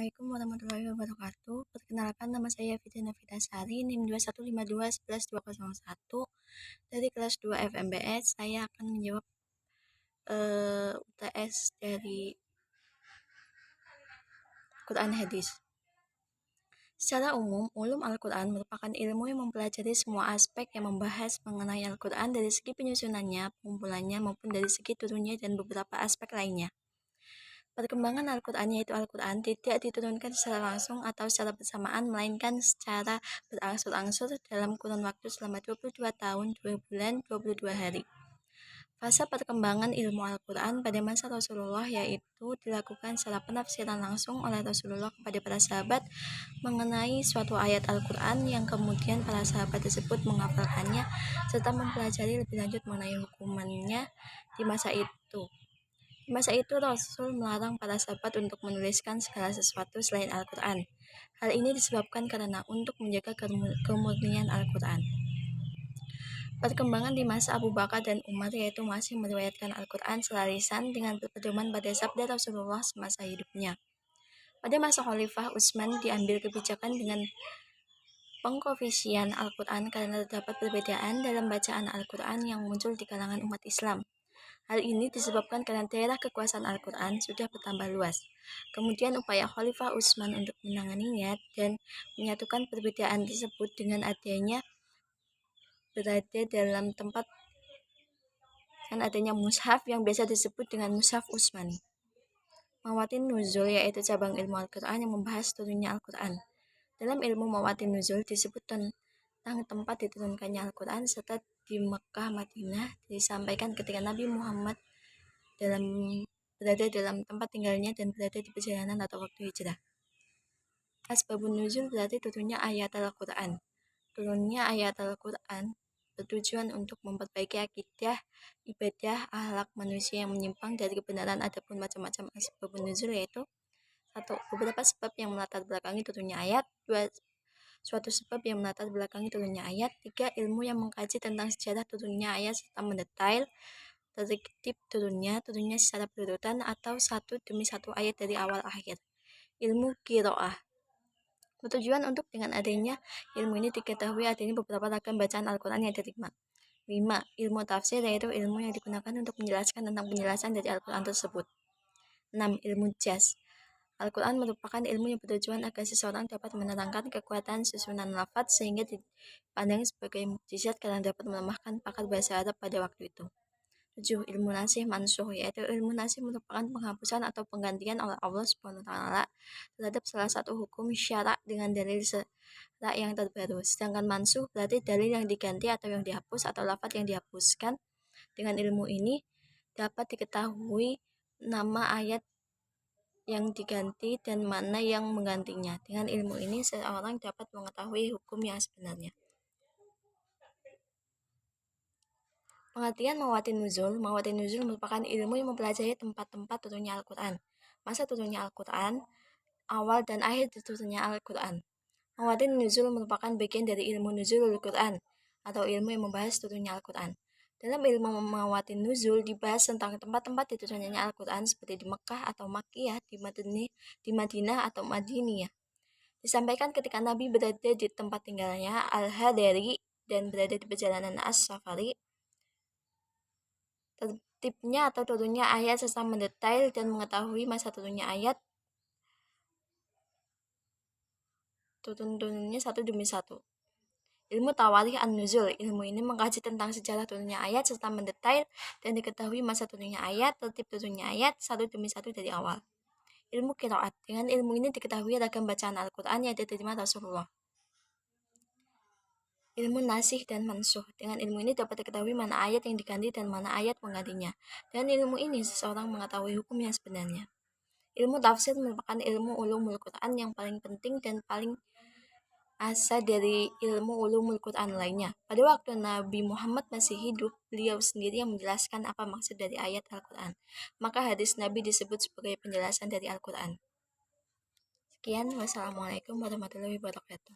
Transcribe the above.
Assalamualaikum warahmatullahi wabarakatuh. Perkenalkan, nama saya Fitri Nafitasari, NIM 21521121 dari kelas 2 FMBS. Saya akan menjawab UTS dari Quran Hadis. Secara umum, ulum Al-Quran merupakan ilmu yang mempelajari semua aspek yang membahas mengenai Al-Quran dari segi penyusunannya, pengumpulannya, maupun dari segi turunnya dan beberapa aspek lainnya. Perkembangan Al-Quran, yaitu Al-Quran, tidak diturunkan secara langsung atau secara bersamaan, melainkan secara berangsur-angsur dalam kurun waktu selama 22 tahun, 2 bulan, 22 hari. Fase perkembangan ilmu Al-Quran pada masa Rasulullah yaitu dilakukan secara penafsiran langsung oleh Rasulullah kepada para sahabat mengenai suatu ayat Al-Quran yang kemudian para sahabat tersebut menghafalkannya serta mempelajari lebih lanjut mengenai hukumannya di masa itu. Di masa itu Rasul melarang para sahabat untuk menuliskan segala sesuatu selain Al-Quran. Hal ini disebabkan karena untuk menjaga kemurnian Al-Quran. Perkembangan di masa Abu Bakar dan Umar yaitu masih meriwayatkan Al-Quran secara lisan dengan berpedoman pada sabda Rasulullah semasa hidupnya. Pada masa Khalifah Utsman diambil kebijakan dengan pengkofisian Al-Quran karena terdapat perbedaan dalam bacaan Al-Quran yang muncul di kalangan umat Islam. Hal ini disebabkan karena daerah kekuasaan Al-Quran sudah bertambah luas. Kemudian upaya Khalifah Utsman untuk menanganinya dan menyatukan perbedaan tersebut dengan adanya mushaf yang biasa disebut dengan mushaf Utsmani. Mawatin Nuzul yaitu cabang ilmu Al-Quran yang membahas turunnya Al-Quran. Dalam ilmu Mawatin Nuzul disebut tentang tempat diturunkannya Al-Quran serta di Mekah Madinah disampaikan ketika Nabi Muhammad berada dalam tempat tinggalnya dan berada di perjalanan atau waktu hijrah. Asbabun nuzul berarti turunnya ayat Al-Quran. Turunnya ayat Al-Quran bertujuan untuk memperbaiki akidah, ibadah, akhlak manusia yang menyimpang dari kebenaran. Adapun macam-macam asbabun nuzul yaitu 1. Beberapa sebab yang melatar belakangi turunnya ayat. 2. Suatu sebab yang melatar belakangi turunnya ayat. 3. Ilmu yang mengkaji tentang sejarah turunnya ayat serta mendetail tertib turunnya secara berurutan atau satu demi satu ayat dari awal akhir. Ilmu qiraah bertujuan untuk dengan adanya ilmu ini diketahui adanya beberapa ragam bacaan Al-Quran yang diterima. 5. Ilmu tafsir yaitu ilmu yang digunakan untuk menjelaskan tentang penjelasan dari Al-Quran tersebut. 6. Ilmu jas. Al-Quran merupakan ilmu yang bertujuan agar seseorang dapat menerangkan kekuatan susunan lafaz sehingga dipandang sebagai mukjizat karena dapat melemahkan pakar bahasa Arab pada waktu itu. 7. Ilmu nasih mansuh yaitu ilmu nasih merupakan penghapusan atau penggantian oleh Allah SWT terhadap salah satu hukum syarak dengan dalil syarak yang terbaru. Sedangkan mansuh berarti dalil yang diganti atau yang dihapus atau lafaz yang dihapuskan. Dengan ilmu ini dapat diketahui nama ayat yang diganti dan mana yang menggantinya. Dengan ilmu ini seseorang dapat mengetahui hukum yang sebenarnya. Pengertian Mawatin Nuzul. Mawatin Nuzul merupakan ilmu yang mempelajari tempat-tempat turunnya Al-Quran, masa turunnya Al-Quran, awal dan akhir turunnya Al-Quran. Mawatin Nuzul merupakan bagian dari ilmu Nuzulul Quran atau ilmu yang membahas turunnya Al-Quran. Dalam ilmu Mawatin Nuzul dibahas tentang tempat-tempat diturunnya Al-Quran seperti di Mekah atau Makkiyah, di Madinah atau Madiniyah. Disampaikan ketika Nabi berada di tempat tinggalnya Al-Hadari dan berada di perjalanan As-Safari. Tertibnya atau turunnya ayat serta mendetail dan mengetahui masa turunnya ayat. Turunnya satu demi satu. Ilmu Tawarikh An-Nuzul. Ilmu ini mengkaji tentang sejarah turunnya ayat serta mendetail dan diketahui masa turunnya ayat, tertib turunnya ayat satu demi satu dari awal. Ilmu Qiraat. Dengan ilmu ini diketahui ragam bacaan Al-Quran yang diterima Rasulullah. Ilmu nasih dan mansuh. Dengan ilmu ini dapat diketahui mana ayat yang diganti dan mana ayat menggantinya. Dengan ilmu ini seseorang mengetahui hukum yang sebenarnya. Ilmu tafsir merupakan ilmu ulumul Quran yang paling penting dan paling asal dari ilmu ulumul Quran lainnya. Pada waktu Nabi Muhammad masih hidup, beliau sendiri yang menjelaskan apa maksud dari ayat Al-Quran. Maka hadis Nabi disebut sebagai penjelasan dari Al-Quran. Sekian, wassalamualaikum warahmatullahi wabarakatuh.